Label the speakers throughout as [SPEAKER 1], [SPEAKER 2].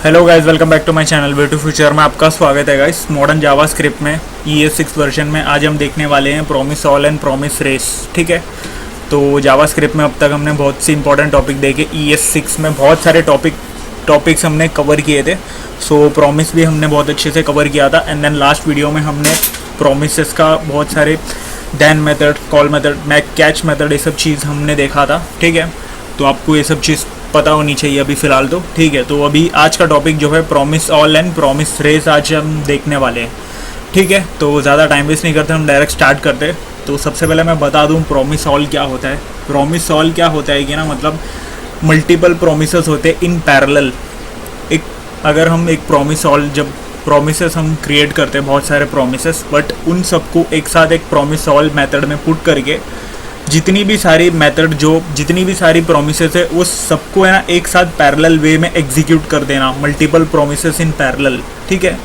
[SPEAKER 1] Hello guys, welcome back to my channel way to future में आपका स्वागत है गाइस। मॉडर्न जावा स्क्रिप्ट में ES6 वर्जन में आज हम देखने वाले हैं promise all and promise race. ठीक है, तो जावा स्क्रिप्ट में अब तक हमने बहुत सी इंपॉर्टेंट टॉपिक देखे। ES6 में बहुत सारे टॉपिक्स हमने कवर किए थे। सो प्रॉमिस भी हमने बहुत अच्छे से कवर किया था। एंड देन लास्ट वीडियो में हमने प्रॉमिसेस का बहुत सारे then method, call method, catch method, ये सब चीज़ हमने देखा था। ठीक है, तो आपको ये सब चीज़ पता होनी चाहिए अभी फ़िलहाल तो। ठीक है, तो अभी आज का टॉपिक जो है promise all and promise race आज हम देखने वाले हैं। ठीक है, तो ज़्यादा टाइम वेस्ट नहीं करते, हम डायरेक्ट स्टार्ट करते हैं। तो सबसे पहले मैं बता दूं प्रॉमिस ऑल क्या होता है। प्रॉमिस ऑल क्या होता है कि ना, मतलब मल्टीपल प्रोमिसेस होते हैं इन पैरेलल। अगर हम एक प्रॉमिस ऑल, जब प्रोमिसेस हम क्रिएट करते हैं बहुत सारे प्रोमिसेस, बट उन सबको एक साथ एक प्रॉमिस ऑल मेथड में पुट करके जितनी भी सारी प्रोमिसेस है उस सबको है ना एक साथ पैरेलल वे में एग्जीक्यूट कर देना, मल्टीपल प्रोमिसेस इन पैरेलल। ठीक है,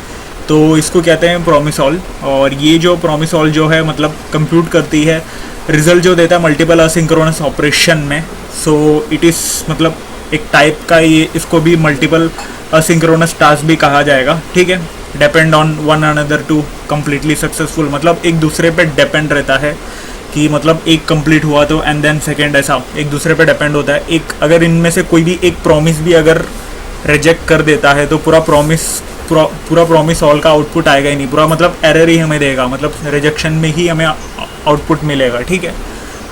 [SPEAKER 1] तो इसको कहते हैं प्रॉमिस ऑल। और ये जो प्रॉमिस ऑल जो है मतलब कंप्यूट करती है, रिजल्ट जो देता है मल्टीपल असिंक्रोनस ऑपरेशन में। सो इट इज़ मतलब एक टाइप का, ये इसको भी मल्टीपल असिंक्रोनस टास्क भी कहा जाएगा। ठीक है, depend on one another to completely successful, मतलब एक दूसरे पे डिपेंड रहता है कि मतलब एक कंप्लीट हुआ तो एंड देन सेकेंड, ऐसा एक दूसरे पे डिपेंड होता है। एक अगर इनमें से कोई भी एक प्रॉमिस भी अगर रिजेक्ट कर देता है तो पूरा प्रॉमिस ऑल का आउटपुट आएगा ही नहीं, पूरा मतलब एरर ही हमें देगा, मतलब रिजेक्शन में ही हमें आउटपुट मिलेगा। ठीक है,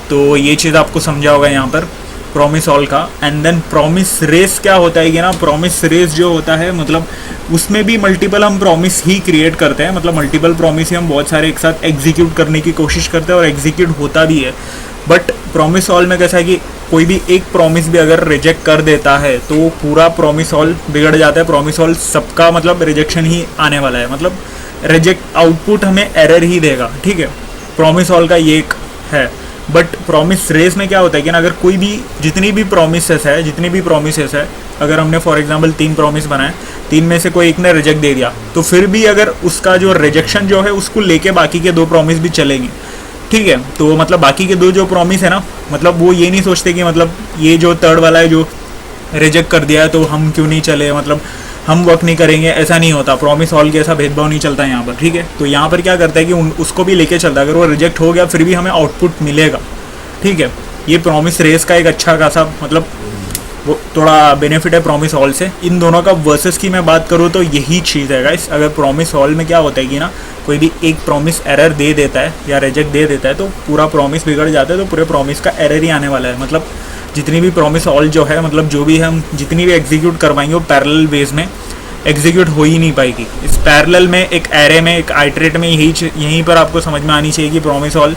[SPEAKER 1] तो ये चीज़ आपको समझा होगा यहाँ पर प्रॉमिस ऑल का। एंड देन प्रॉमिस रेस क्या होता है कि ना, प्रॉमिस रेस जो होता है मतलब उसमें भी मल्टीपल हम प्रॉमिस ही क्रिएट करते हैं, मतलब मल्टीपल प्रॉमिस ही हम बहुत सारे एक साथ एग्जीक्यूट करने की कोशिश करते हैं और एग्जीक्यूट होता भी है। बट प्रॉमिस ऑल में कैसा है कि कोई भी एक प्रॉमिस भी अगर रिजेक्ट कर देता है तो पूरा प्रॉमिस ऑल बिगड़ जाता है। प्रॉमिस ऑल सबका मतलब रिजेक्शन ही आने वाला है, मतलब रिजेक्ट आउटपुट हमें एरर ही देगा। ठीक है, प्रॉमिस ऑल का ये एक है। बट प्रॉमिस रेस में क्या होता है कि ना, अगर कोई भी जितनी भी प्रोमिसेस है, अगर हमने फॉर एग्जांपल 3 प्रॉमिस बनाए, 3 में से कोई एक ने रिजेक्ट दे दिया तो फिर भी अगर उसका जो रिजेक्शन जो है उसको लेके बाकी के 2 प्रॉमिस भी चलेंगे। ठीक है, तो मतलब बाकी के 2 जो प्रॉमिस है ना, मतलब वो ये नहीं सोचते कि मतलब ये जो थर्ड वाला है जो रिजेक्ट कर दिया है तो हम क्यों नहीं चले, मतलब हम वर्क नहीं करेंगे, ऐसा नहीं होता। प्रॉमिस ऑल के ऐसा भेदभाव नहीं चलता यहाँ पर। ठीक है, तो यहाँ पर क्या करता है कि उसको भी लेके चलता है, अगर वो रिजेक्ट हो गया फिर भी हमें आउटपुट मिलेगा। ठीक है, ये प्रॉमिस रेस का एक अच्छा खासा मतलब वो थोड़ा बेनिफिट है प्रॉमिस ऑल से। इन दोनों का वर्सेस की मैं बात करूँ तो यही चीज़ है गाइस। अगर प्रॉमिस ऑल में क्या होता है कि ना, कोई भी एक प्रॉमिस एरर दे देता है या रिजेक्ट दे देता है तो पूरा प्रॉमिस बिगड़ जाता है, तो पूरे प्रॉमिस का एरर ही आने वाला है। मतलब जितनी भी प्रॉमिस ऑल जो है, मतलब जो भी हम जितनी भी एग्जीक्यूट करवाएंगे वो पैरेलल बेस में एग्जीक्यूट हो ही नहीं पाएगी। इस पैरेलल में, एक एरे में, एक आइटरेट में यहीं पर आपको समझ में आनी चाहिए कि प्रॉमिस ऑल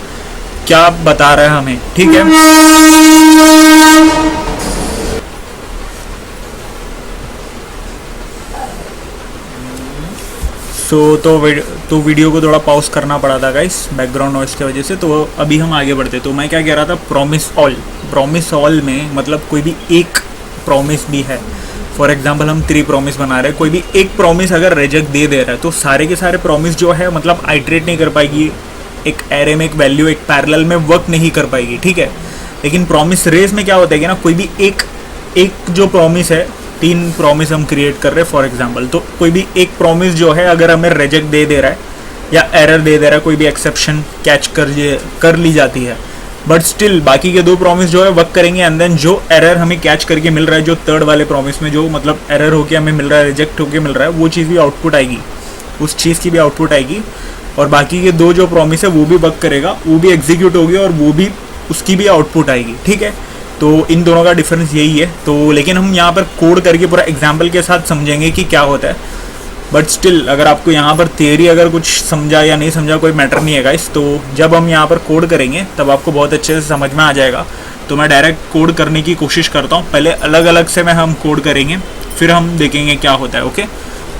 [SPEAKER 1] क्या बता रहा है हमें। ठीक है, तो वीडियो को थोड़ा पॉज करना पड़ा था गाइस बैकग्राउंड नॉइस की वजह से। तो अभी हम आगे बढ़ते। तो मैं क्या कह रहा था, प्रॉमिस ऑल में मतलब कोई भी एक प्रॉमिस भी है, फॉर एग्जांपल हम 3 प्रॉमिस बना रहे हैं, कोई भी एक प्रॉमिस अगर रिजेक्ट दे रहा है तो सारे के सारे प्रॉमिस जो है मतलब आइटरेट नहीं कर पाएगी, एक एरे में एक वैल्यू एक पैरेलल में वर्क नहीं कर पाएगी। ठीक है, लेकिन प्रॉमिस रेस में क्या होता है कि ना, कोई भी एक जो प्रॉमिस है, 3 प्रॉमिस हम क्रिएट कर रहे हैं फॉर एग्जांपल, तो कोई भी एक प्रॉमिस जो है अगर हमें रिजेक्ट दे रहा है या एरर दे रहा है, कोई भी एक्सेप्शन कैच कर ली जाती है, बट स्टिल बाकी के 2 प्रॉमिस जो है वर्क करेंगे। एंड देन जो एरर हमें कैच करके मिल रहा है, जो थर्ड वाले प्रॉमिस में जो मतलब एरर होके हमें मिल रहा है, रिजेक्ट होके मिल रहा है, वो चीज़ भी आउटपुट आएगी, उस चीज़ की भी आउटपुट आएगी। और बाकी के 2 जो प्रॉमिस है वो भी वर्क करेगा, वो भी एग्जीक्यूट होगी और वो भी उसकी भी आउटपुट आएगी। ठीक है, तो इन दोनों का डिफरेंस यही है। तो लेकिन हम यहाँ पर कोड करके पूरा एग्जाम्पल के साथ समझेंगे कि क्या होता है। बट स्टिल अगर आपको यहाँ पर थियरी अगर कुछ समझा या नहीं समझा कोई मैटर नहीं है गाइस, तो जब हम यहाँ पर कोड करेंगे तब आपको बहुत अच्छे से समझ में आ जाएगा। तो मैं डायरेक्ट कोड करने की कोशिश करता हूँ, पहले अलग अलग से हम कोड करेंगे, फिर हम देखेंगे क्या होता है। ओके,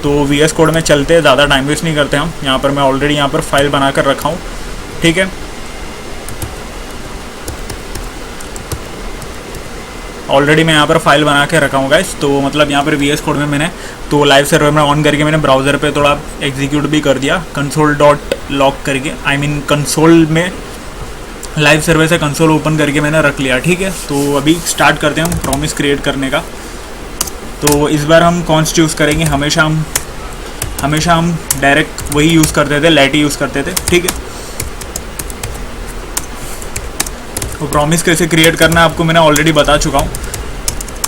[SPEAKER 1] तो VS कोड में चलते हैं, ज़्यादा टाइम वेस्ट नहीं करते हम। यहाँ पर मैं ऑलरेडी यहाँ पर फाइल बना कर रखा हूँ। ठीक है, ऑलरेडी मैं यहाँ पर फाइल बना के रखा हूँ गाइस। तो मतलब यहाँ पर VS कोड में मैंने तो लाइव सर्वर में ऑन करके मैंने ब्राउज़र पे थोड़ा एग्जीक्यूट भी कर दिया console.log करके, आई मीन कंसोल में लाइव सर्वर से कंसोल ओपन करके मैंने रख लिया। ठीक है, तो अभी स्टार्ट करते हैं हम प्रॉमिस क्रिएट करने का। तो इस बार हम कॉन्स्ट यूज़ करेंगे। हमेशा हम डायरेक्ट वही यूज़ करते थे, लेट ही यूज़ करते थे, ठीक है। तो प्रॉमिस कैसे क्रिएट करना है आपको मैंने ऑलरेडी बता चुका हूँ।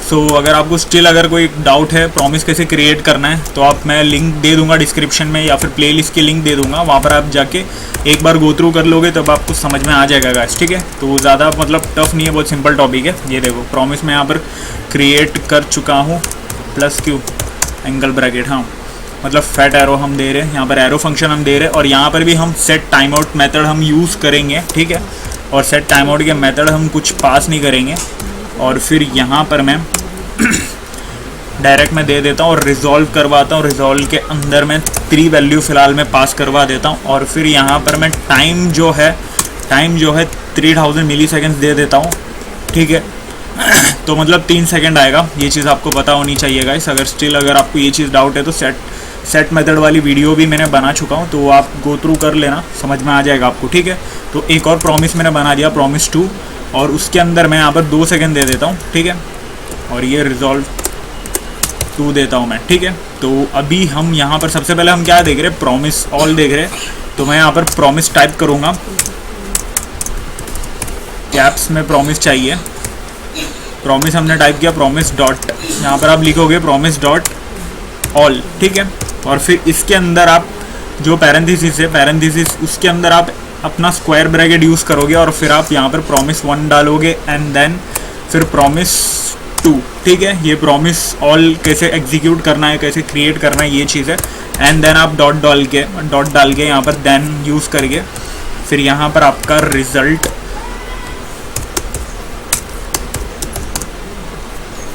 [SPEAKER 1] सो अगर आपको स्टिल अगर कोई डाउट है प्रॉमिस कैसे क्रिएट करना है तो मैं लिंक दे दूंगा डिस्क्रिप्शन में, या फिर प्लेलिस्ट की लिंक दे दूंगा, वहाँ पर आप जाके एक बार गो थ्रू कर लोगे तब आपको समझ में आ जाएगा गाइस, ठीक है। तो ज़्यादा मतलब टफ नहीं है, बहुत सिंपल टॉपिक है। ये देखो प्रॉमिस मैं यहाँ पर क्रिएट कर चुका हूँ, प्लस क्यू एंगल ब्रैकेट, हाँ मतलब फैट एरो हम दे रहे हैं, यहाँ पर एरो फंक्शन हम दे रहे हैं, और यहाँ पर भी हम सेट टाइम आउट मेथड हम यूज़ करेंगे, ठीक है। और सेट टाइम आउट के मेथड हम कुछ पास नहीं करेंगे, और फिर यहाँ पर मैं डायरेक्ट मैं दे देता हूँ और रिजॉल्व करवाता हूँ। रिजॉल्व के अंदर मैं 3 वैल्यू फ़िलहाल मैं पास करवा देता हूँ, और फिर यहाँ पर मैं टाइम जो है 3000 मिली सेकेंड्स दे देता हूँ, ठीक है। तो मतलब 3 सेकंड आएगा, ये चीज़ आपको पता होनी चाहिए गाइस। अगर आपको ये चीज़ डाउट है तो सेट मेथड वाली वीडियो भी मैंने बना चुका हूँ, तो आप गो थ्रू कर लेना, समझ में आ जाएगा आपको, ठीक है। तो एक और प्रॉमिस मैंने बना दिया, प्रॉमिस 2, और उसके अंदर मैं यहाँ पर 2 सेकंड दे देता हूँ, ठीक है। और ये रिजॉल्व 2 देता हूँ मैं, ठीक है। तो अभी हम यहाँ पर सबसे पहले हम क्या देख रहे हैं, प्रॉमिस ऑल देख रहे हैं। तो मैं यहाँ पर प्रॉमिस टाइप करूँगा, कैप्स में प्रॉमिस चाहिए, प्रॉमिस हमने टाइप किया, प्रॉमिस डॉट, यहाँ पर आप लिखोगे प्रॉमिस डॉट ऑल, ठीक है। और फिर इसके अंदर आप जो पैरेंथेसिस है, पैरेंथेसिस उसके अंदर आप अपना स्क्वायर ब्रैकेट यूज़ करोगे, और फिर आप यहाँ पर प्रॉमिस 1 डालोगे, एंड देन फिर प्रॉमिस 2, ठीक है। ये प्रॉमिस ऑल कैसे एग्जीक्यूट करना है, कैसे क्रिएट करना है, ये चीज़ है। एंड देन आप डॉट डाल के यहाँ पर देन यूज़ करके फिर यहाँ पर आपका रिजल्ट,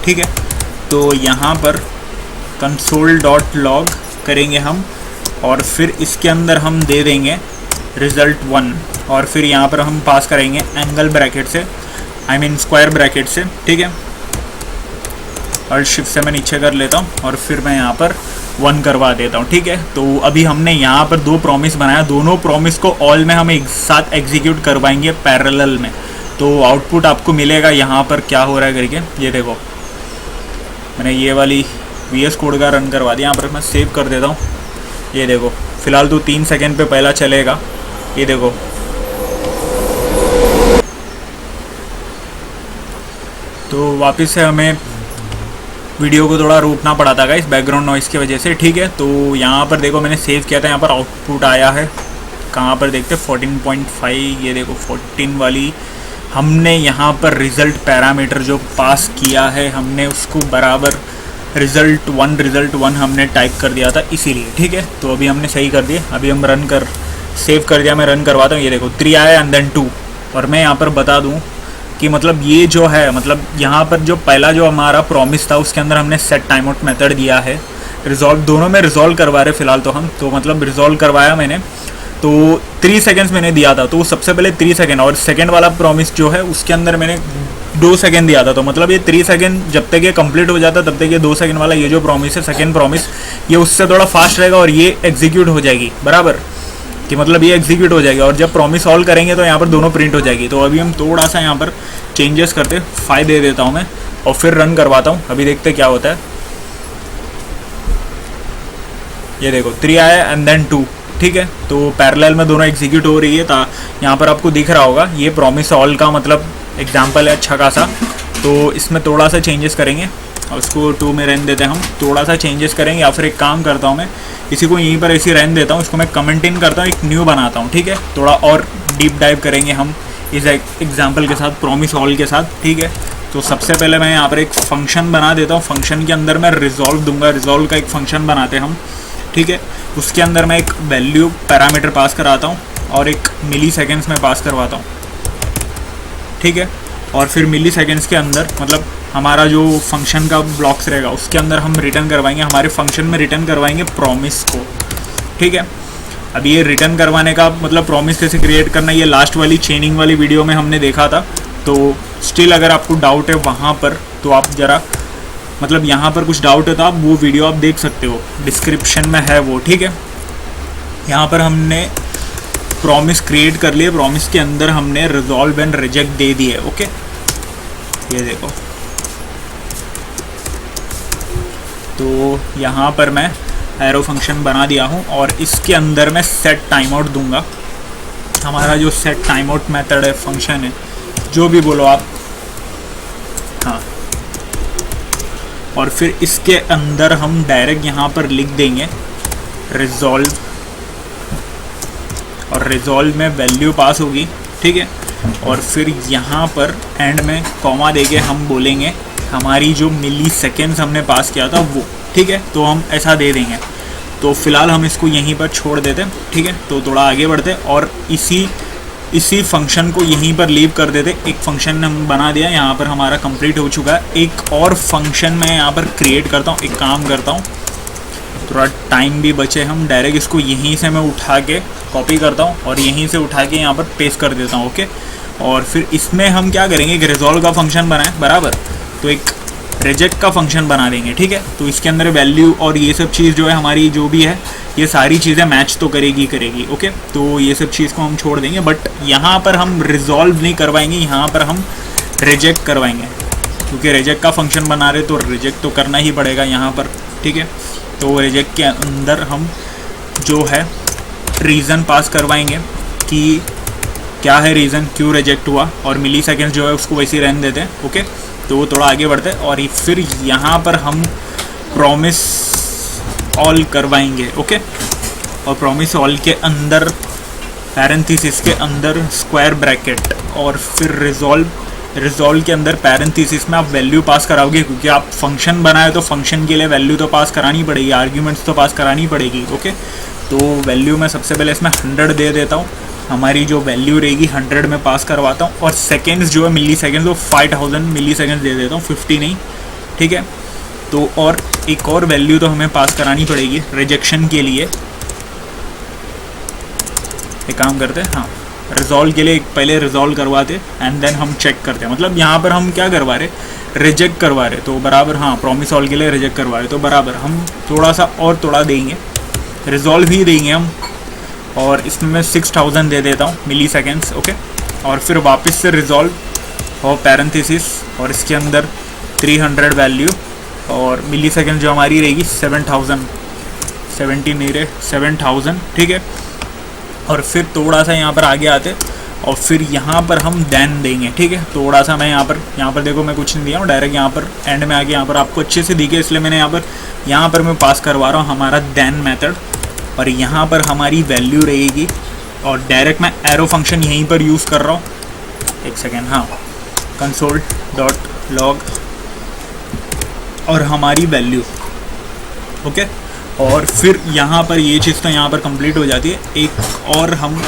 [SPEAKER 1] ठीक है। तो यहाँ पर कंसोल डॉट लॉग करेंगे हम, और फिर इसके अंदर हम दे देंगे रिज़ल्ट 1, और फिर यहाँ पर हम पास करेंगे एंगल ब्रैकेट से, स्क्वायर ब्रैकेट से, ठीक है। और शिफ्ट से मैं नीचे कर लेता हूँ, और फिर मैं यहाँ पर 1 करवा देता हूँ, ठीक है। तो अभी हमने यहाँ पर 2 प्रॉमिस बनाया, दोनों प्रॉमिस को ऑल में हम एक साथ एग्जीक्यूट करवाएंगे पैरेलल में। तो आउटपुट आपको मिलेगा यहाँ पर क्या हो रहा है करके, ये देखो मैंने ये वाली VS कोड का रन करवा दिया, यहाँ पर मैं सेव कर देता हूँ। ये देखो फ़िलहाल तो 3 सेकंड पे पहला चलेगा, ये देखो। तो वापस से हमें वीडियो को थोड़ा रोकना पड़ा था गाइस बैकग्राउंड नॉइस की वजह से, ठीक है। तो यहाँ पर देखो मैंने सेव किया था, यहाँ पर आउटपुट आया है, कहाँ पर देखते 14.5, ये देखो 14 वाली हमने यहाँ पर रिज़ल्ट पैरामीटर जो पास किया है हमने उसको बराबर रिज़ल्ट 1 हमने टाइप कर दिया था इसीलिए, ठीक है। तो अभी हमने सही कर दिया, अभी हम सेव कर दिया, मैं रन करवाता हूँ। ये देखो 3 आया एंड देन 2, और मैं यहाँ पर बता दूँ कि मतलब ये जो है, मतलब यहाँ पर जो पहला जो हमारा प्रॉमिस था उसके अंदर हमने सेट टाइम आउट मेथड दिया है, रिजॉल्व दोनों में रिजॉल्व करवा रहे फ़िलहाल तो हम, तो मतलब रिजॉल्व करवाया मैंने, तो 3 सेकेंड्स मैंने दिया था, तो सबसे पहले 3 सेकेंड, और सेकेंड वाला प्रॉमिस जो है उसके अंदर मैंने 2 सेकेंड दिया था। तो मतलब ये 3 सेकेंड जब तक ये कंप्लीट हो जाता तब तक ये 2 सेकेंड वाला ये जो प्रॉमिस है सेकेंड प्रॉमिस, ये उससे थोड़ा फास्ट रहेगा और ये एग्जीक्यूट हो जाएगी बराबर, कि मतलब ये एग्जीक्यूट हो जाएगी, और जब प्रॉमिस सॉल्व करेंगे तो यहाँ पर दोनों प्रिंट हो जाएगी। तो अभी हम थोड़ा सा यहाँ पर चेंजेस करते 5 दे देता हूँ मैं, और फिर रन करवाता हूँ, अभी देखते क्या होता है। ये देखो 3 आया एंड देन 2, ठीक है। तो पैरेलल में दोनों एग्जीक्यूट हो रही है, यहाँ पर आपको दिख रहा होगा ये प्रॉमिस ऑल का मतलब एग्जाम्पल है अच्छा खासा। तो इसमें थोड़ा सा चेंजेस करेंगे, और उसको 2 में रहने देते हैं हम, थोड़ा सा चेंजेस करेंगे, या फिर एक काम करता हूँ मैं इसी को यहीं पर ऐसे रहने देता हूँ, इसको मैं कमेंट इन करता हूँ, एक न्यू बनाता हूँ, ठीक है। थोड़ा और डीप डाइव करेंगे हम इस एग्जाम्पल के साथ, प्रॉमिस ऑल के साथ, ठीक है। तो सबसे पहले मैं यहाँ पर एक फंक्शन बना देता हूँ, फंक्शन के अंदर मैं रिजॉल्व दूंगा, रिजॉल्व का एक फंक्शन बनाते हैं हम, ठीक है। उसके अंदर मैं एक वैल्यू पैरामीटर पास कराता हूँ और एक मिली सेकेंड्स में पास करवाता हूँ, ठीक है। और फिर मिली सेकेंड्स के अंदर मतलब हमारा जो फंक्शन का ब्लॉक्स रहेगा उसके अंदर हम रिटर्न करवाएंगे, हमारे फंक्शन में रिटर्न करवाएंगे प्रॉमिस को, ठीक है। अब ये रिटर्न करवाने का मतलब प्रॉमिस कैसे क्रिएट करना, ये लास्ट वाली चेनिंग वाली वीडियो में हमने देखा था। तो स्टिल अगर आपको डाउट है वहाँ पर तो आप ज़रा मतलब यहाँ पर कुछ डाउट है तो आप वो वीडियो आप देख सकते हो, डिस्क्रिप्शन में है वो, ठीक है। यहाँ पर हमने प्रॉमिस क्रिएट कर लिए, प्रॉमिस के अंदर हमने रिजॉल्व एंड रिजेक्ट दे दिए, ओके। ये देखो तो यहाँ पर मैं एरो फंक्शन बना दिया हूँ और इसके अंदर मैं सेट टाइम आउट दूंगा। हमारा जो सेट टाइम आउट मेथड है, फंक्शन है, जो भी बोलो आप, हाँ। और फिर इसके अंदर हम डायरेक्ट यहाँ पर लिख देंगे रिजॉल्व, और रिजॉल्व में वैल्यू पास होगी, ठीक है। और फिर यहाँ पर एंड में कॉमा देके हम बोलेंगे हमारी जो मिली सेकेंड्स हमने पास किया था वो, ठीक है। तो हम ऐसा दे देंगे। तो फिलहाल हम इसको यहीं पर छोड़ देते, ठीक है। तो थोड़ा आगे बढ़ते और इसी फंक्शन को यहीं पर लीव कर देते। एक फंक्शन हम बना दिया, यहाँ पर हमारा कंप्लीट हो चुका है। एक और फंक्शन मैं यहाँ पर क्रिएट करता हूँ, एक काम करता हूँ, थोड़ा टाइम भी बचे, हम डायरेक्ट इसको यहीं से मैं उठा के कॉपी करता हूँ और यहीं से उठा के यहाँ पर पेस्ट कर देता हूँ, ओके। और फिर इसमें हम क्या करेंगे, एक रिजॉल्व का फंक्शन बनाए बराबर, तो एक रिजेक्ट का फंक्शन बना देंगे, ठीक है। तो इसके अंदर वैल्यू और ये सब चीज़ जो है हमारी जो भी है, ये सारी चीज़ें मैच तो करेगी, ओके। तो ये सब चीज़ को हम छोड़ देंगे, बट यहाँ पर हम रिजॉल्व नहीं करवाएंगे, यहाँ पर हम रिजेक्ट करवाएंगे, क्योंकि रिजेक्ट का फंक्शन बना रहे तो रिजेक्ट तो करना ही पड़ेगा यहाँ पर, ठीक है। तो रिजेक्ट के अंदर हम जो है रीज़न पास करवाएंगे कि क्या है रीज़न, क्यों रिजेक्ट हुआ, और मिली सेकेंड्स जो है उसको वैसे ही रहने देते हैं, ओके। तो थोड़ा आगे बढ़ते हैं और फिर यहाँ पर हम प्रॉमिस ऑल करवाएंगे, ओके। और प्रॉमिस ऑल के अंदर पैरेंथेसिस के अंदर स्क्वायर ब्रैकेट, और फिर रिजॉल्व के अंदर पैरेंथेसिस में आप वैल्यू पास कराओगे, क्योंकि आप फंक्शन बनाए तो फंक्शन के लिए वैल्यू तो पास करानी पड़ेगी, आर्ग्यूमेंट्स तो पास करानी पड़ेगी, ओके। तो वैल्यू मैं सबसे पहले इसमें 100 दे देता हूँ, हमारी जो वैल्यू रहेगी 100 में पास करवाता हूँ। और सेकेंड्स जो है मिली सेकेंड्स, वो 5000 मिली सेकेंड्स दे देता हूँ, 50 नहीं, ठीक है। तो और एक और वैल्यू तो हमें पास करानी पड़ेगी रिजेक्शन के लिए। एक काम करते हैं, हाँ, रिजॉल्व के लिए पहले रिजॉल्व करवाते एंड देन हम चेक करते हैं। मतलब यहाँ पर हम क्या करवा रहे, रिजेक्ट करवा रहे, तो बराबर, हाँ, प्रॉमिस ऑल के लिए रिजेक्ट करवा रहे, तो बराबर हम थोड़ा सा और थोड़ा देंगे, रिजॉल्व ही देंगे हम, और इसमें मैं 6000 दे देता हूँ मिली सेकेंड्स, ओके। और फिर वापस से रिजॉल्व और पैरेंथेसिस, और इसके अंदर 300 वैल्यू, और मिली सेकेंड जो हमारी रहेगी 7000, 70 नहीं रहे, 7000, ठीक है। और फिर थोड़ा सा यहाँ पर आगे आते और फिर यहाँ पर हम देन देंगे, ठीक है। थोड़ा सा मैं यहाँ पर देखो मैं कुछ नहीं दिया हूँ, डायरेक्ट यहाँ पर एंड में आके यहाँ पर आपको अच्छे से दिखे, इसलिए मैंने यहाँ पर मैं पास करवा रहा हूँ हमारा देन मेथड। और यहाँ पर हमारी वैल्यू रहेगी, और डायरेक्ट मैं एरो फंक्शन यहीं पर यूज़ कर रहा हूँ, एक सेकेंड, हाँ, console.log, और हमारी वैल्यू, ओके। और फिर यहाँ पर ये चीज़ तो यहाँ पर कंप्लीट हो जाती है। एक और हम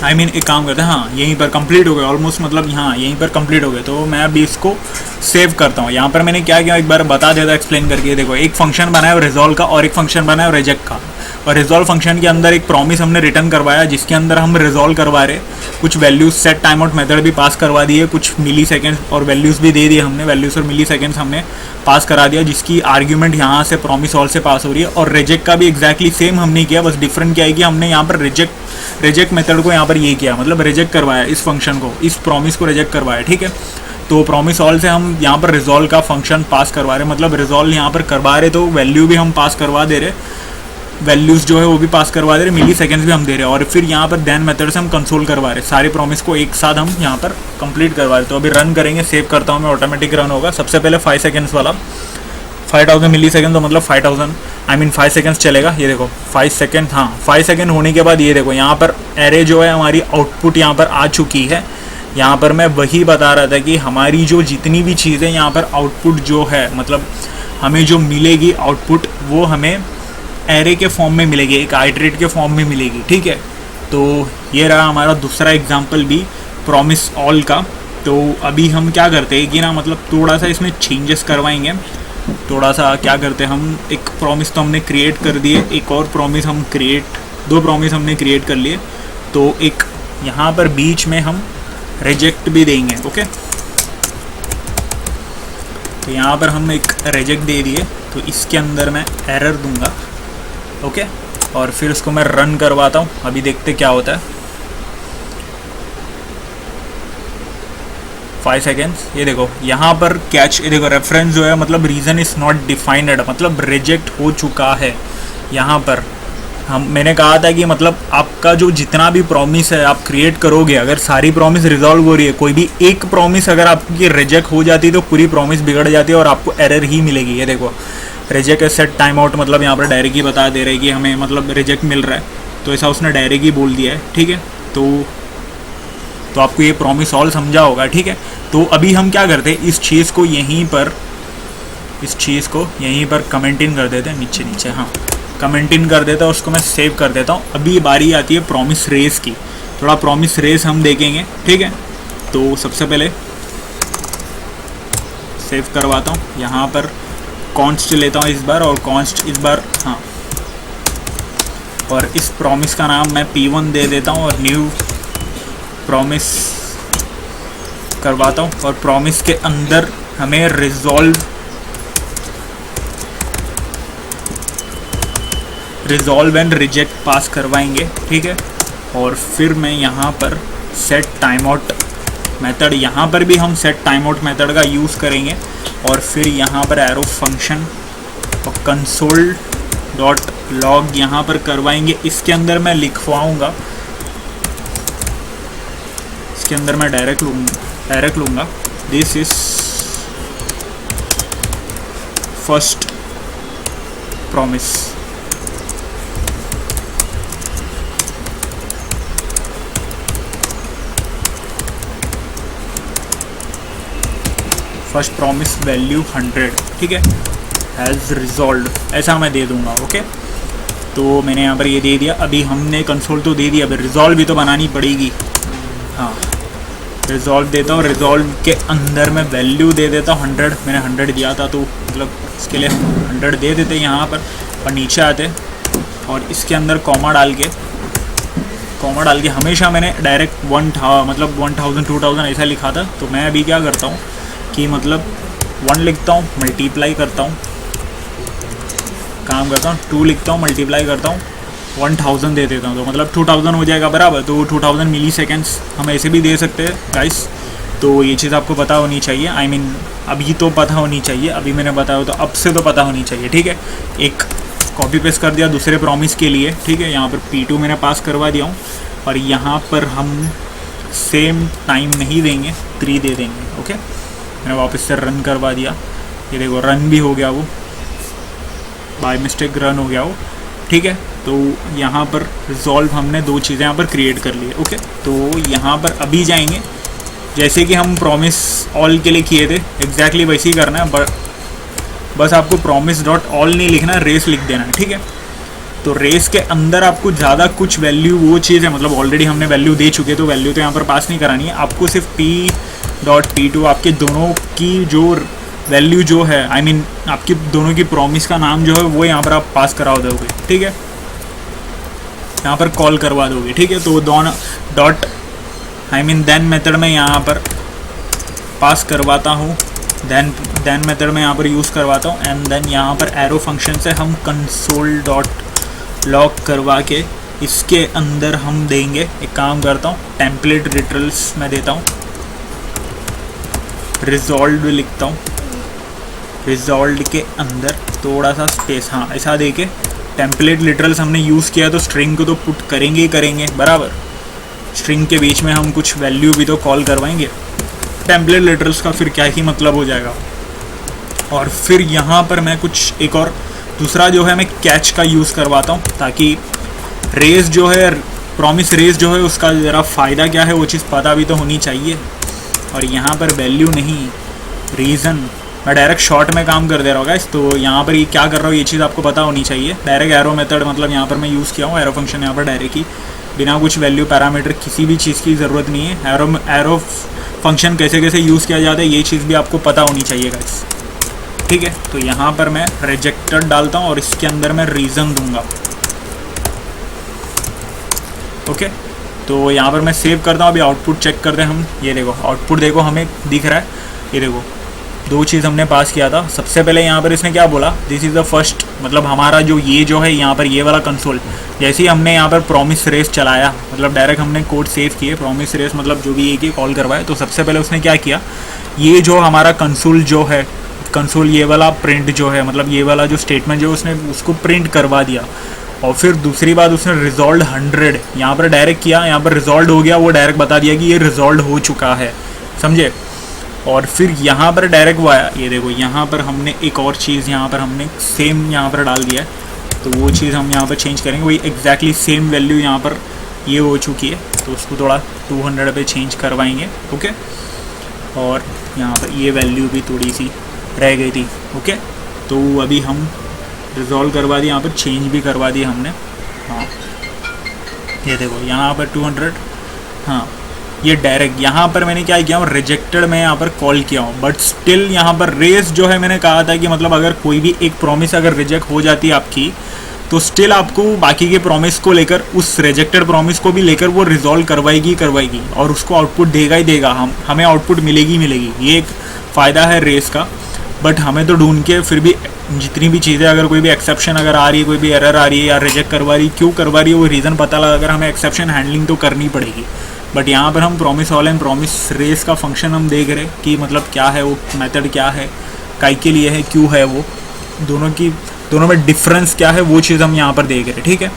[SPEAKER 1] एक काम करते हैं, हाँ, यहीं पर कंप्लीट हो गए ऑलमोस्ट, मतलब हाँ यहीं पर कंप्लीट हो गए। तो मैं अभी इसको सेव करता हूँ। यहाँ पर मैंने क्या किया एक बार बता देता एक्सप्लेन करके। देखो, एक फंक्शन बनाया रिजॉल्व का और एक फंक्शन बनाया रिजेक्ट का। और रिजॉल्व फंक्शन के अंदर एक प्रॉमिस हमने रिटर्न करवाया, जिसके अंदर हम रिजॉल्व करवा रहे, कुछ values set time out method भी पास करवा दिए, कुछ मिली सेकेंड्स और वैल्यूज़ भी दे दिए हमने, वैल्यूज़ और मिली सेकेंड्स हमने पास करा दिया, जिसकी आर्ग्यूमेंट यहाँ से प्रॉमिस ऑल से पास हो रही है। और रिजेक्ट का भी एग्जैक्टली सेम हमने किया, बस डिफरेंट क्या है कि हमने यहाँ पर रिजेक्ट मेथड को यहाँ पर ये किया, मतलब रिजेक्ट करवाया इस फंक्शन को, इस प्रॉमिस को रिजेक्ट करवाया, ठीक है। तो प्रॉमिस ऑल से हम यहाँ पर रिजॉल्व का फंक्शन पास करवा रहे, मतलब रिजॉल्व यहाँ पर करवा रहे, तो वैल्यू भी हम पास करवा दे रहे, वैल्यूज़ जो है वो भी पास करवा दे रहे, मिली सेकेंड्स भी हम दे रहे हैं। और फिर यहाँ पर देन मेथड से हम कंसोल करवा रहे, सारे प्रॉमिस को एक साथ हम यहाँ पर कंप्लीट करवा रहे। तो अभी रन करेंगे, सेव करता हूँ मैं, ऑटोमेटिक रन होगा। सबसे पहले 5 सेकेंड्स वाला, 5000 मिली सेकेंड, तो मतलब 5 सेकेंड्स चलेगा। ये देखो 5 सेकेंड, हाँ 5 सेकेंड होने के बाद ये देखो यहाँ पर एरे जो है हमारी आउटपुट यहाँ पर आ चुकी है। यहाँ पर मैं वही बता रहा था कि हमारी जो जितनी भी चीज़ें यहाँ पर आउटपुट जो है, मतलब हमें जो मिलेगी आउटपुट, वो हमें एरे के फॉर्म में मिलेगी, एक आइटरेट के फॉर्म में मिलेगी, ठीक है। तो ये रहा हमारा दूसरा एग्जांपल भी प्रॉमिस ऑल का। तो अभी हम क्या करते हैं कि ना, मतलब थोड़ा सा इसमें चेंजेस करवाएंगे। थोड़ा सा क्या करते हैं हम, एक प्रॉमिस तो हमने क्रिएट कर दिए, एक और प्रॉमिस हम दो प्रॉमिस हमने क्रिएट कर लिए। तो एक यहाँ पर बीच में हम रिजेक्ट भी देंगे, ओके। तो यहाँ पर हम एक रिजेक्ट दे दिए, तो इसके अंदर मैं एरर दूंगा, ओके। और फिर उसको मैं रन करवाता हूँ, अभी देखते क्या होता है। 5 सेकेंड्स। ये देखो यहाँ पर कैच, ये देखो रेफरेंस जो है मतलब रीज़न इज़ नॉट डिफाइंड, मतलब रिजेक्ट हो चुका है। यहाँ पर मैंने कहा था कि मतलब आपका जो जितना भी प्रॉमिस है आप क्रिएट करोगे, अगर सारी प्रॉमिस रिजॉल्व हो रही है, कोई भी एक प्रॉमिस अगर आपकी रिजेक्ट हो जाती है तो पूरी प्रॉमिस बिगड़ जाती है और आपको एरर ही मिलेगी। ये देखो रिजेक्ट सेट टाइम आउट, मतलब यहाँ पर डायरेक्ट ही बता दे रहे हैं कि हमें मतलब रिजेक्ट मिल रहा है, तो ऐसा उसने डायरेक्ट ही बोल दिया है। ठीक है, तो आपको ये प्रॉमिस ऑल समझा होगा। ठीक है, तो अभी हम क्या करते हैं, इस चीज़ को यहीं पर कमेंट इन कर देते हैं, नीचे हाँ कमेंट इन कर देता हूँ, उसको मैं सेव कर देता हूँ। अभी बारी आती है प्रॉमिस रेस की, थोड़ा प्रॉमिस रेस हम देखेंगे। ठीक है, तो सबसे पहले सेव करवाता हूँ, यहाँ पर कॉन्स्ट लेता हूँ इस बार, और कॉन्स्ट इस बार हाँ, और इस प्रॉमिस का नाम मैं P1 दे देता हूँ और न्यू प्रॉमिस करवाता हूँ। और प्रॉमिस के अंदर हमें रिजॉल्व एंड रिजेक्ट पास करवाएंगे। ठीक है, और फिर मैं यहाँ पर सेट टाइम आउट मेथड, यहाँ पर भी हम सेट टाइम आउट मेथड का यूज़ करेंगे। और फिर यहाँ पर एरो फंक्शन और कंसोल डॉट लॉग यहाँ पर करवाएंगे। इसके अंदर मैं लिखवाऊँगा, इसके अंदर मैं डायरेक्ट लूँगा this is first promise. First promise value 100। ठीक है, हैज़ रिजॉल्व ऐसा मैं दे दूंगा। ओके, तो मैंने यहाँ पर ये दे दिया। अभी हमने कंसोल तो दे दिया, अभी रिजॉल्व भी तो बनानी पड़ेगी। हाँ, रिजॉल्व देता हूँ, रिजॉल्व के अंदर मैं वैल्यू दे देता हूँ 100। मैंने 100 दिया था, तो मतलब इसके लिए 100 दे देते यहाँ पर, और नीचे आते और इसके अंदर कॉमा डाल के हमेशा मैंने डायरेक्ट 1000 2000 ऐसा लिखा था। तो मैं अभी क्या करता हूँ कि मतलब 1 लिखता हूँ, मल्टीप्लाई करता हूँ, 2 लिखता हूँ, मल्टीप्लाई करता हूँ, 1000 दे देता हूँ, तो मतलब 2000 हो जाएगा बराबर। तो 2000 मिली सेकेंड्स हम ऐसे भी दे सकते हैं गाइस। तो ये चीज़ आपको पता होनी चाहिए, I mean, अभी तो पता होनी चाहिए, अभी मैंने बताया तो अब से तो पता होनी चाहिए। ठीक है, एक कॉपी पेस्ट कर दिया दूसरे प्रॉमिस के लिए। ठीक है, यहाँ पर P2 मैंने पास करवा दिया हूँ, और यहाँ पर हम सेम टाइम नहीं देंगे, 3 दे देंगे। ओके, मैंने वापस से रन करवा दिया, ये देखो रन भी हो गया, वो बाय मिस्टेक रन हो गया वो। ठीक है, तो यहाँ पर रिजॉल्व हमने 2 चीज़ें यहाँ पर क्रिएट कर ली है। ओके, तो यहाँ पर अभी जाएंगे, जैसे कि हम प्रॉमिस ऑल के लिए किए थे एग्जैक्टली वैसे ही करना है, बस आपको प्रॉमिस डॉट ऑल नहीं लिखना, रेस लिख देना है। ठीक है, तो रेस के अंदर आपको ज़्यादा कुछ वैल्यू, वो चीज़ है मतलब ऑलरेडी हमने वैल्यू दे चुके, तो वैल्यू तो यहाँ पर पास नहीं करानी है आपको, सिर्फ P.P2 आपके दोनों की जो वैल्यू जो है, I mean, आपकी दोनों की प्रॉमिस का नाम जो है वो यहाँ पर आप पास करा दोगे। ठीक है, यहाँ पर कॉल करवा दोगे। ठीक है, तो दोनों डॉट देन मेथड में यहाँ पर पास करवाता हूँ, देन मेथड में यहाँ पर यूज़ करवाता हूँ, एंड देन यहाँ पर एरो फंक्शन से हम कंसोल डॉट लॉग करवा के इसके अंदर हम देंगे। एक काम करता हूँ, टेम्पलेट लिटरल्स में देता हूँ, रिजॉल्व लिखता हूँ, रिजॉल्व के अंदर थोड़ा सा स्पेस, हाँ ऐसा दे के टेम्पलेट लिटरल्स हमने यूज़ किया, तो स्ट्रिंग को तो पुट करेंगे ही करेंगे बराबर। स्ट्रिंग के बीच में हम कुछ वैल्यू भी तो कॉल करवाएंगे, टेम्पलेट लिटरल्स का फिर क्या ही मतलब हो जाएगा। और फिर यहाँ पर मैं कुछ एक और दूसरा जो है मैं कैच का यूज़ करवाता हूँ, ताकि रेस जो है, प्रॉमिस रेस जो है, उसका ज़रा फ़ायदा क्या है वो चीज़ पता भी तो होनी चाहिए। और यहाँ पर वैल्यू नहीं, रीज़न, मैं डायरेक्ट शॉर्ट में काम कर दे रहा हूँ गाइस। तो यहाँ पर ये क्या कर रहा हूँ ये चीज़ आपको पता होनी चाहिए। डायरेक्ट एरो मेथड मतलब यहाँ पर मैं यूज़ किया हूँ, एरो फंक्शन यहाँ पर डायरेक्ट ही, बिना कुछ वैल्यू पैरामीटर किसी भी चीज़ की ज़रूरत नहीं है। एरो फंक्शन कैसे कैसे यूज़ किया जाता है ये चीज़ भी आपको पता होनी चाहिए गाइस। ठीक है, तो यहाँ पर मैं रिजेक्टेड डालता हूँ और इसके अंदर मैं रीज़न दूंगा। ओके, तो यहाँ पर मैं सेव करता हूँ। अभी आउटपुट चेक करते हैं हम, ये देखो आउटपुट देखो हमें दिख रहा है, ये देखो दो चीज़ हमने पास किया था। सबसे पहले यहाँ पर इसने क्या बोला, दिस इज़ द फर्स्ट, मतलब हमारा जो ये जो है यहाँ पर ये वाला कंसोल, जैसे ही हमने यहाँ पर प्रॉमिस रेस चलाया, मतलब डायरेक्ट हमने कोड सेव किए, प्रॉमिस रेस मतलब जो भी एक ही कॉल करवाए, तो सबसे पहले उसने क्या किया, ये जो हमारा कंसोल जो है, कंसोल ये वाला प्रिंट जो है, मतलब ये वाला जो स्टेटमेंट जो उसने उसको प्रिंट करवा दिया। और फिर दूसरी बात उसने रिजॉल्व 100 यहाँ पर डायरेक्ट किया, यहाँ पर रिजॉल्व हो गया, वो डायरेक्ट बता दिया कि ये रिजॉल्व हो चुका है, समझे। और फिर यहाँ पर डायरेक्ट वो आया, ये देखो यहाँ पर हमने एक और चीज़ यहाँ पर हमने सेम यहाँ पर डाल दिया है, तो वो चीज़ हम यहाँ पर चेंज करेंगे, वही एग्जैक्टली सेम वैल्यू यहाँ पर ये हो चुकी है, तो उसको थोड़ा 200 पे चेंज करवाएंगे, ओके। और यहाँ पर ये वैल्यू भी थोड़ी सी रह गई थी, ओके। तो अभी हम रिजॉल्व करवा दिए, यहाँ पर चेंज भी करवा दिए हमने, हाँ ये देखो यहाँ पर 200, हाँ ये डायरेक्ट यहाँ पर मैंने क्या किया हूँ, रिजेक्टेड में यहाँ पर कॉल किया हूँ, बट स्टिल यहाँ पर रेस जो है, मैंने कहा था कि मतलब अगर कोई भी एक प्रॉमिस अगर रिजेक्ट हो जाती है आपकी, तो स्टिल आपको बाकी के प्रॉमिस को लेकर, उस रिजेक्टेड प्रॉमिस को भी लेकर वो रिजॉल्व करवाएगी और उसको आउटपुट देगा ही देगा, हमें आउटपुट मिलेगी। ये एक फ़ायदा है रेस का। बट हमें तो ढूंढ के फिर भी जितनी भी चीज़ें, अगर कोई भी एक्सेप्शन अगर आ रही है, कोई भी एरर आ रही है या रिजेक्ट करवा रही है, क्यों करवा रही है, वो रीज़न पता लगा कर हमें एक्सेप्शन हैंडलिंग तो करनी पड़ेगी। बट यहाँ पर हम promise all and promise race का फंक्शन हम देख रहे कि मतलब क्या है वो मेथड, क्या है, काई के लिए है, क्यों है, वो दोनों में डिफरेंस क्या है, वो चीज़ हम यहाँ पर देख रहे, ठीक है।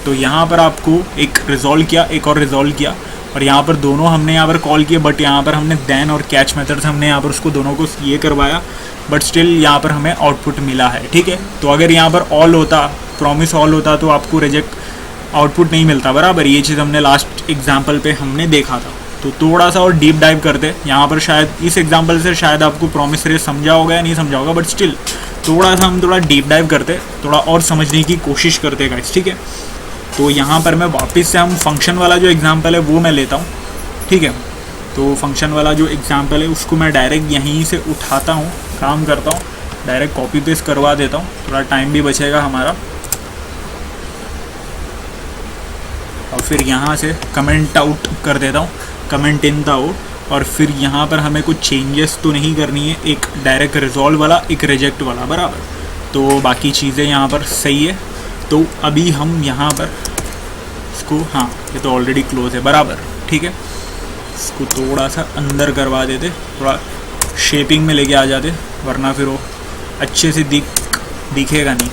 [SPEAKER 1] तो यहाँ पर आपको एक रिजॉल्व किया, एक और रिजॉल्व किया, और यहाँ पर दोनों हमने यहाँ पर कॉल किए, बट यहाँ पर हमने देन और कैच मेथड से हमने यहाँ पर उसको दोनों को ये करवाया, बट स्टिल यहाँ पर हमें आउटपुट मिला है, ठीक है। तो अगर यहाँ पर ऑल होता, प्रॉमिस ऑल होता, तो आपको रिजेक्ट आउटपुट नहीं मिलता, बराबर। ये चीज़ हमने लास्ट एग्जाम्पल पे हमने देखा था। तो थोड़ा सा और डीप डाइव करते यहाँ पर, शायद इस एग्जाम्पल से शायद आपको प्रॉमिस रेस समझा होगा या नहीं समझा होगा, बट स्टिल हम थोड़ा डीप डाइव करते, थोड़ा और समझने की कोशिश करते गाइस, ठीक है। तो यहाँ पर मैं वापस से हम फंक्शन वाला जो एग्जाम्पल है वो मैं लेता हूँ, ठीक है। तो फंक्शन वाला जो एग्जाम्पल है उसको मैं डायरेक्ट यहीं से उठाता हूँ, काम करता हूँ, डायरेक्ट कॉपी पेस्ट करवा देता हूँ, थोड़ा टाइम भी बचेगा हमारा। और फिर यहाँ से कमेंट आउट कर देता हूँ, कमेंट इन द आउट। और फिर यहाँ पर हमें कुछ चेंजेस तो नहीं करनी है, एक डायरेक्ट रिजॉल्व वाला, एक रिजेक्ट वाला, बराबर। तो बाकी चीज़ें यहाँ पर सही है। तो अभी हम यहाँ पर इसको, हाँ ये तो ऑलरेडी क्लोज है, बराबर, ठीक है। इसको थोड़ा सा अंदर करवा देते, थोड़ा शेपिंग में लेके आ जाते, वरना फिर वो अच्छे से दिखेगा नहीं।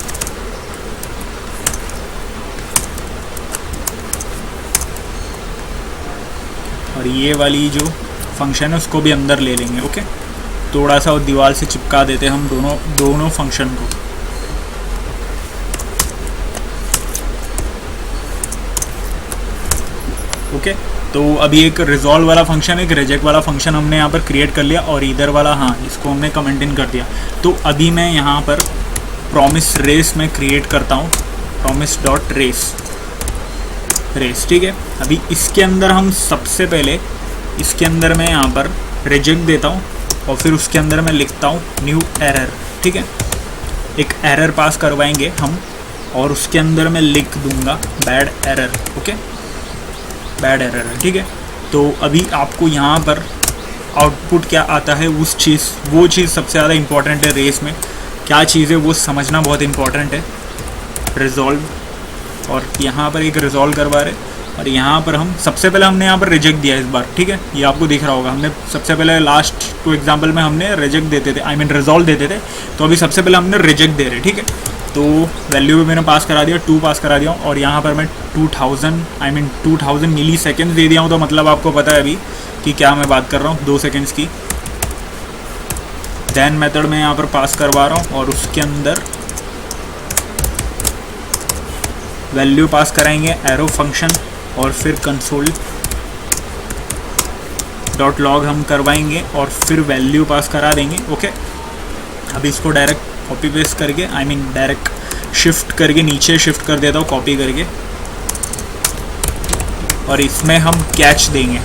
[SPEAKER 1] और ये वाली जो फंक्शन है उसको भी अंदर ले लेंगे, ओके। थोड़ा सा दीवार से चिपका देते हम दोनों फंक्शन को, ओके। तो अभी एक रिजॉल्व वाला फंक्शन, एक रिजेक्ट वाला फंक्शन हमने यहाँ पर क्रिएट कर लिया, और इधर वाला, हाँ इसको हमने कमेंट इन कर दिया। तो अभी मैं यहाँ पर प्रॉमिस रेस में क्रिएट करता हूँ, प्रॉमिस डॉट रेस, ठीक है। अभी इसके अंदर हम सबसे पहले, इसके अंदर मैं यहाँ पर रिजेक्ट देता हूँ, और फिर उसके अंदर मैं लिखता हूँ न्यू एरर, ठीक है। एक एरर पास करवाएंगे हम, और उसके अंदर मैं लिख दूँगा bad error, okay, bad error है, ठीक है। तो अभी आपको यहाँ पर आउटपुट क्या आता है, वो चीज़ सबसे ज़्यादा इंपॉर्टेंट है रेस में, क्या चीज़ है वो समझना बहुत इंपॉर्टेंट है। रिजॉल्व, और यहाँ पर एक रिजॉल्व करवा रहे, और यहाँ पर हम सबसे पहले हमने यहाँ पर रिजेक्ट दिया इस बार, ठीक है। ये आपको दिख रहा होगा, हमने सबसे पहले लास्ट टू एग्जाम्पल में हमने रिजेक्ट देते थे, रिजॉल्व देते थे, तो अभी सबसे पहले हमने रिजेक्ट दे रहे, ठीक है। तो वैल्यू भी मैंने पास करा दिया, 2 पास करा दिया, और यहाँ पर मैं 2000 मिली सेकेंड्स दे दिया हूँ। तो मतलब आपको पता है अभी कि क्या मैं बात कर रहा हूँ, 2 सेकेंड्स की। देन मेथड में यहाँ पर पास करवा रहा हूँ, और उसके अंदर वैल्यू पास कराएंगे एरो फंक्शन, और फिर कंसोल डॉट लॉग हम करवाएंगे, और फिर वैल्यू पास करा देंगे, ओके। अभी इसको डायरेक्ट कॉपी पेस्ट करके, डायरेक्ट शिफ्ट करके नीचे शिफ्ट कर देता हूँ, कॉपी करके, और इसमें हम कैच देंगे।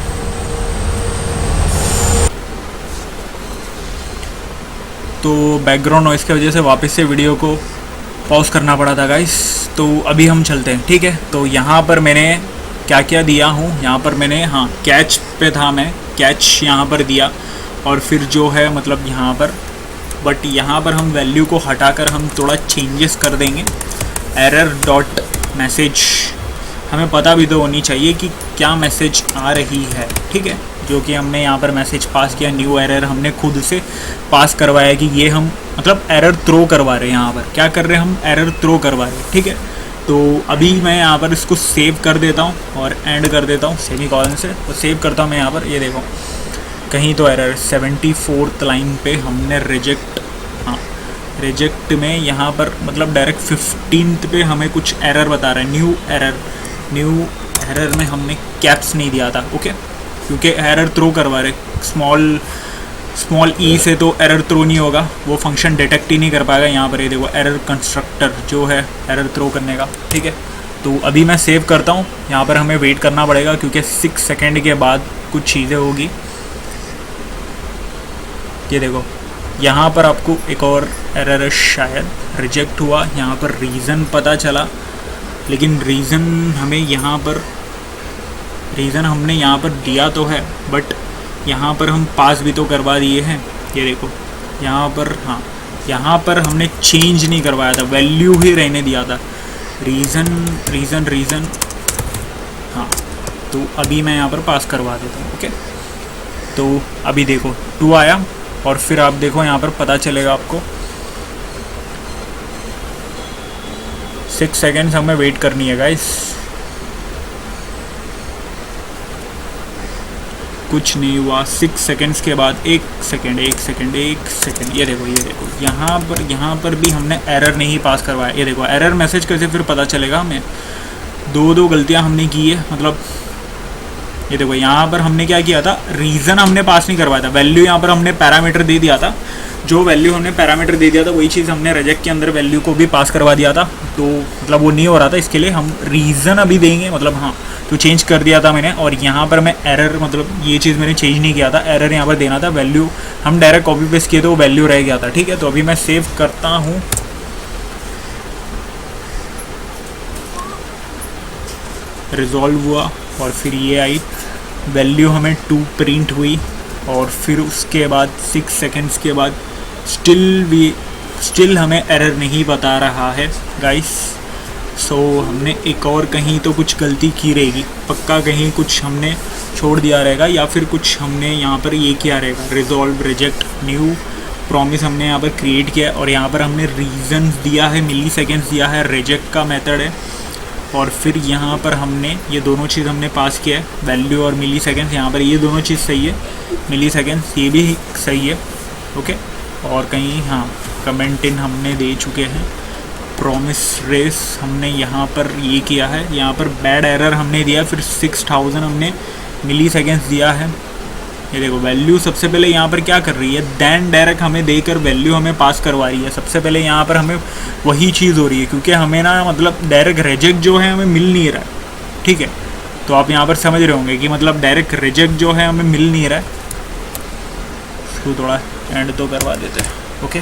[SPEAKER 1] तो बैकग्राउंड नॉइस की वजह से वापस से वीडियो को पॉज करना पड़ा था गाइस। तो अभी हम चलते हैं, ठीक है। तो यहाँ पर मैंने क्या क्या दिया हूँ, यहाँ पर मैंने, हाँ कैच पे था, मैं कैच यहाँ पर दिया, और फिर जो है मतलब यहाँ पर बट यहाँ पर हम वैल्यू को हटाकर हम थोड़ा चेंजेस कर देंगे। एरर डॉट मैसेज, हमें पता भी तो होनी चाहिए कि क्या मैसेज आ रही है, ठीक है। जो कि हमने यहाँ पर मैसेज पास किया, न्यू एरर हमने खुद से पास करवाया कि ये हम मतलब एरर थ्रो करवा रहे हैं। यहाँ पर क्या कर रहे हैं, हम एरर थ्रो करवा रहे हैं, ठीक है। तो अभी मैं यहाँ पर इसको सेव कर देता हूँ और एंड कर देता हूँ सेमीकोलन से, तो सेव करता हूँ मैं यहाँ पर। ये देखो कहीं तो एरर 74th लाइन पे हमने रिजेक्ट, हाँ रिजेक्ट में यहाँ पर मतलब डायरेक्ट 15th पे हमें कुछ एरर बता रहा है, न्यू एरर में हमने कैप्स नहीं दिया था, ओके, क्योंकि एरर थ्रो करवा रहे। स्मॉल ई से तो एरर थ्रो नहीं होगा, वो फंक्शन डिटेक्ट ही नहीं कर पाएगा। यहाँ पर ये देखो एरर कंस्ट्रक्टर जो है एरर थ्रो करने का, ठीक है। तो अभी मैं सेव करता हूँ। यहाँ पर हमें वेट करना पड़ेगा क्योंकि 6 सेकेंड के बाद कुछ चीज़ें होगी। ये देखो यहाँ पर आपको एक और एरर शायद रिजेक्ट हुआ, यहाँ पर रीज़न पता चला, लेकिन रीज़न हमने यहाँ पर दिया तो है, बट यहाँ पर हम पास भी तो करवा दिए हैं। ये देखो यहाँ पर, हाँ यहाँ पर हमने चेंज नहीं करवाया था, वैल्यू ही रहने दिया था। रीज़न, हाँ तो अभी मैं यहाँ पर पास करवा देता हूँ, ओके। तो अभी देखो 2 आया और फिर आप देखो यहाँ पर पता चलेगा आपको 6 सेकेंड्स हमें वेट करनी है गाइस। कुछ नहीं हुआ। 6 सेकेंड्स के बाद एक सेकेंड, ये देखो यहाँ पर भी हमने एरर नहीं पास करवाया। ये देखो एरर मैसेज कैसे फिर पता चलेगा हमें, दो गलतियाँ हमने की है। मतलब ये देखो यहाँ पर हमने क्या किया था, रीज़न हमने पास नहीं करवाया था, वैल्यू यहाँ पर हमने पैरामीटर दे दिया था। जो वैल्यू हमने पैरामीटर दे दिया था वही चीज़ हमने रिजेक्ट के अंदर वैल्यू को भी पास करवा दिया था। तो मतलब वो नहीं हो रहा था, इसके लिए हम रीज़न अभी देंगे। मतलब हाँ तो चेंज कर दिया था मैंने, और यहाँ पर मैं एरर मतलब ये चीज़ मैंने चेंज नहीं किया था, एरर यहाँ पर देना था। वैल्यू हम डायरेक्ट कॉपी पेस्ट किए तो वो वैल्यू रह गया था, ठीक है। तो अभी मैं सेव करता हूँ। रिजॉल्व हुआ और फिर ये आई वैल्यू हमें 2 प्रिंट हुई, और फिर उसके बाद 6 सेकेंड्स के बाद स्टिल हमें एरर नहीं बता रहा है गाइस। सो हमने एक और कहीं तो कुछ गलती की रहेगी पक्का, कहीं कुछ हमने छोड़ दिया रहेगा, या फिर कुछ हमने यहाँ पर ये किया रहेगा। रिजॉल्व, रिजेक्ट, न्यू प्रॉमिस हमने यहाँ पर क्रिएट किया, और यहाँ पर हमने रीज़न दिया है, मिली सेकेंड्स दिया है, रिजेक्ट का मेथड है। और फिर यहाँ पर हमने ये दोनों चीज़ हमने पास किया है, वैल्यू और मिली सेकेंड्स। यहाँ पर ये दोनों चीज़ सही है, मिली सेकेंड्स ये भी सही है, ओके। और कहीं हाँ कमेंट इन हमने दे चुके हैं। प्रॉमिस रेस हमने यहाँ पर ये किया है, यहाँ पर बैड एरर हमने दिया, फिर 6000 हमने मिली सेकेंड्स दिया है। ये देखो वैल्यू सबसे पहले यहाँ पर क्या कर रही है, दैन डायरेक्ट हमें देकर वैल्यू हमें पास करवा रही है। सबसे पहले यहाँ पर हमें वही चीज़ हो रही है, क्योंकि हमें ना मतलब डायरेक्ट रिजेक्ट जो है हमें मिल नहीं रहा है, ठीक है। तो आप यहाँ पर समझ रहे होंगे कि मतलब डायरेक्ट रिजेक्ट जो है हमें मिल नहीं रहा है। इसको थोड़ा एंड तो करवा देते हैं, ओके।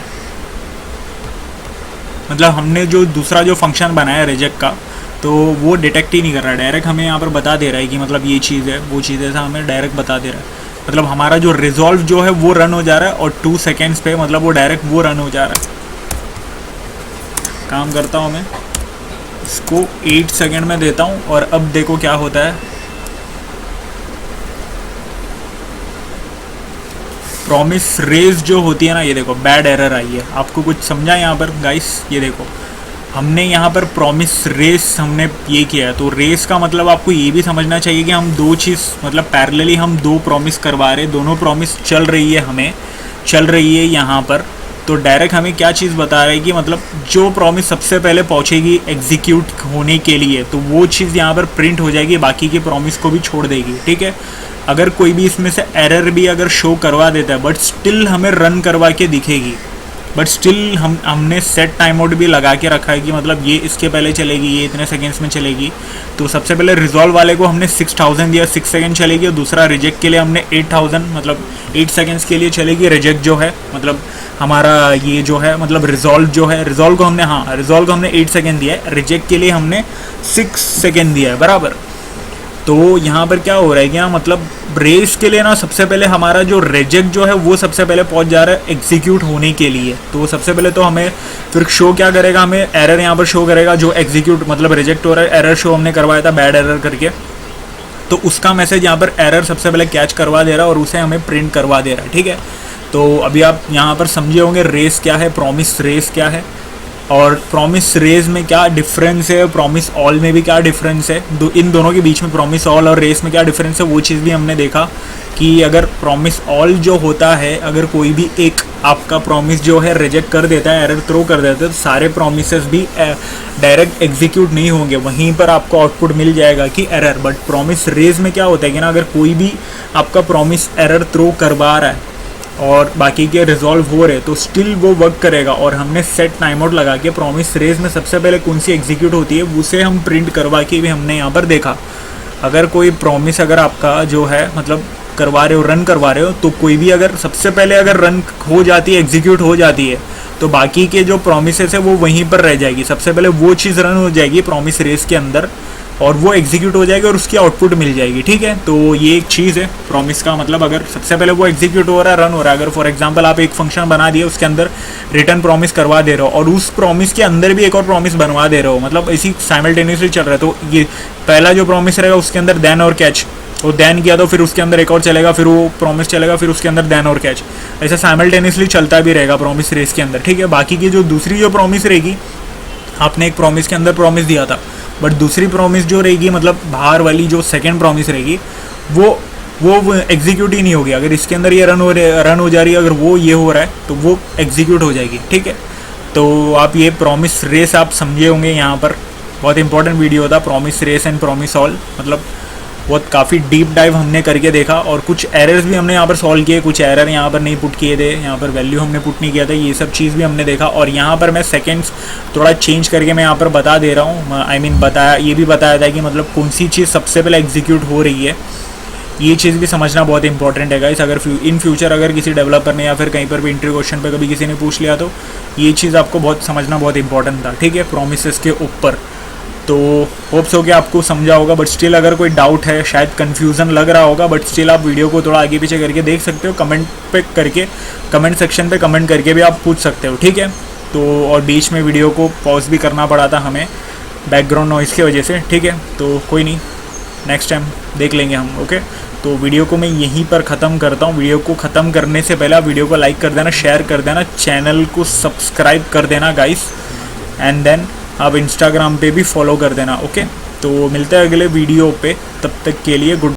[SPEAKER 1] मतलब हमने जो दूसरा जो फंक्शन बनाया रिजेक्ट का, तो वो डिटेक्ट ही नहीं कर रहा है, डायरेक्ट हमें यहाँ पर बता दे रहा है कि मतलब ये चीज़ है वो चीज़ है, ऐसा हमें डायरेक्ट बता दे रहा है। मतलब हमारा जो रिजॉल्व जो है वो रन हो जा रहा है, और 2 सेकेंड्स पे मतलब वो डायरेक्ट वो रन हो जा रहा है। काम करता हूँ मैं, इसको 8 सेकेंड में देता हूँ, और अब देखो क्या होता है। प्रॉमिस रेस जो होती है ना, ये देखो बैड एरर आई है। आपको कुछ समझा यहाँ पर गाइस? ये देखो हमने यहाँ पर प्रॉमिस रेस हमने ये किया है, तो रेस का मतलब आपको ये भी समझना चाहिए कि हम दो चीज़ मतलब पैरेलली हम 2 प्रॉमिस करवा रहे हैं, दोनों प्रॉमिस चल रही है यहाँ पर। तो डायरेक्ट हमें क्या चीज़ बता रहा है कि मतलब जो प्रॉमिस सबसे पहले पहुँचेगी एग्जीक्यूट होने के लिए, तो वो चीज़ यहाँ पर प्रिंट हो जाएगी, बाकी की प्रॉमिस को भी छोड़ देगी, ठीक है। अगर कोई भी इसमें से एरर भी अगर शो करवा देता है, बट स्टिल हमें रन करवा के दिखेगी, बट स्टिल हमने सेट टाइम आउट भी लगा के रखा है कि मतलब ये इसके पहले चलेगी, ये इतने सेकेंड्स में चलेगी। तो सबसे पहले रिजॉल्व वाले को हमने 6000 दिया, 6 सेकेंड चलेगी, और दूसरा रिजेक्ट के लिए हमने 8000 मतलब 8 सेकेंड्स के लिए चलेगी। रिजेक्ट जो है मतलब हमारा ये जो है मतलब रिजॉल्व जो है, रिजॉल्व को हमने 8 सेकेंड दिया है, रिजेक्ट के लिए हमने 6 सेकेंड दिया है, बराबर। तो यहाँ पर क्या हो रहा है कि मतलब अब रेस के लिए ना सबसे पहले हमारा जो रिजेक्ट जो है वो सबसे पहले पहुंच जा रहा है एग्जीक्यूट होने के लिए। तो सबसे पहले तो हमें फिर शो क्या करेगा, हमें एरर यहाँ पर शो करेगा जो एग्जीक्यूट मतलब रिजेक्ट हो रहा है। एरर शो हमने करवाया था बैड एरर करके, तो उसका मैसेज यहाँ पर एरर सबसे पहले कैच करवा दे रहा है और उसे हमें प्रिंट करवा दे रहा है। ठीक है, तो अभी आप यहाँ पर समझे होंगे रेस क्या है, प्रॉमिस रेस क्या है और प्रॉमिस रेस में क्या डिफरेंस है, प्रॉमिस ऑल में भी क्या डिफरेंस है, इन दोनों के बीच में प्रॉमिस ऑल और रेस में क्या डिफरेंस है वो चीज़ भी हमने देखा कि अगर प्रॉमिस ऑल जो होता है, अगर कोई भी एक आपका प्रॉमिस जो है रिजेक्ट कर देता है, एरर थ्रो कर देता है, तो सारे प्रॉमिसेस भी डायरेक्ट एग्जीक्यूट नहीं होंगे, वहीं पर आपको आउटपुट मिल जाएगा कि एरर। बट प्रॉमिस रेस में क्या होता है कि ना अगर कोई भी आपका प्रॉमिस एरर थ्रो करवा रहा है और बाकी के रिजॉल्व हो रहे तो स्टिल वो वर्क करेगा। और हमने सेट टाइम आउट लगा के प्रॉमिस रेस में सबसे पहले कौन सी एग्जीक्यूट होती है उसे हम प्रिंट करवा के भी हमने यहाँ पर देखा। अगर कोई प्रॉमिस अगर आपका जो है मतलब करवा रहे हो, रन करवा रहे हो, तो कोई भी अगर सबसे पहले अगर रन हो जाती है, एग्जीक्यूट हो जाती है, तो बाकी के जो प्रॉमिसेस है वो वहीं पर रह जाएगी। सबसे पहले वो चीज़ रन हो जाएगी प्रॉमिस रेस के अंदर और वो एग्जीक्यूट हो जाएगी और उसकी आउटपुट मिल जाएगी। ठीक है, तो ये एक चीज़ है प्रॉमिस का मतलब अगर सबसे पहले वो एग्जीक्यूट हो रहा है, रन हो रहा है। अगर फॉर एग्जांपल आप एक फंक्शन बना दिए, उसके अंदर रिटर्न प्रॉमिस करवा दे रहे हो और उस प्रॉमिस के अंदर भी एक और प्रॉमिस बनवा दे रहे हो, मतलब इसी साइमल्टेनियसली चल रहा है, तो ये पहला जो प्रॉमिस रहेगा उसके अंदर देन और कैच, वो देन किया तो फिर उसके अंदर एक और चलेगा, फिर वो प्रॉमिस चलेगा, फिर उसके अंदर देन और कैच, ऐसा साइमल्टेनियसली चलता भी रहेगा प्रॉमिस रेस के अंदर। ठीक है, बाकी की जो दूसरी जो प्रॉमिस रहेगी, आपने एक प्रॉमिस के अंदर प्रॉमिस दिया था, बट दूसरी प्रॉमिस जो रहेगी मतलब बाहर वाली जो सेकंड प्रॉमिस रहेगी वो एग्जीक्यूट ही नहीं होगी। अगर इसके अंदर ये रन हो जा रही है, अगर वो ये हो रहा है तो वो एग्जीक्यूट हो जाएगी। ठीक है, तो आप ये प्रॉमिस रेस आप समझे होंगे, यहाँ पर बहुत इंपॉर्टेंट वीडियो था promise race and promise all, मतलब बहुत काफ़ी डीप डाइव हमने करके देखा और कुछ एरर्स भी हमने यहाँ पर सॉल्व किए, कुछ एरर यहाँ पर नहीं पुट किए थे, यहाँ पर वैल्यू हमने पुट नहीं किया था, ये सब चीज़ भी हमने देखा। और यहाँ पर मैं सेकंड्स थोड़ा चेंज करके मैं यहाँ पर बता दे रहा हूँ, आई मीन बताया, ये भी बताया था कि मतलब कौन सी चीज़ सबसे पहले एग्जीक्यूट हो रही है, ये चीज़ भी समझना बहुत इंपॉर्टेंट है गाइस। अगर इन फ्यूचर अगर किसी डेवलपर ने या फिर कहीं पर भी इंटरव्यू क्वेश्चन पर कभी किसी ने पूछ लिया तो ये चीज़ आपको बहुत समझना बहुत इंपॉर्टेंट था। ठीक है, प्रोमिसेस के ऊपर। तो होप्स हो कि आपको समझा होगा, बट स्टिल अगर कोई डाउट है, शायद कन्फ्यूज़न लग रहा होगा, बट स्टिल आप वीडियो को थोड़ा आगे पीछे करके देख सकते हो, कमेंट पे करके, कमेंट सेक्शन पे कमेंट करके भी आप पूछ सकते हो। ठीक है, तो और बीच में वीडियो को पॉज भी करना पड़ा था हमें बैकग्राउंड नॉइज़ की वजह से। ठीक है, तो कोई नहीं, नेक्स्ट टाइम देख लेंगे हम। ओके, तो वीडियो को मैं यहीं पर ख़त्म करता हूँ। वीडियो को ख़त्म करने से पहले आप वीडियो को लाइक कर देना, शेयर कर देना, चैनल को सब्सक्राइब कर देना गाइस, एंड देन आप इंस्टाग्राम पे भी फॉलो कर देना। ओके, तो मिलते हैं अगले वीडियो पे, तब तक के लिए गुड।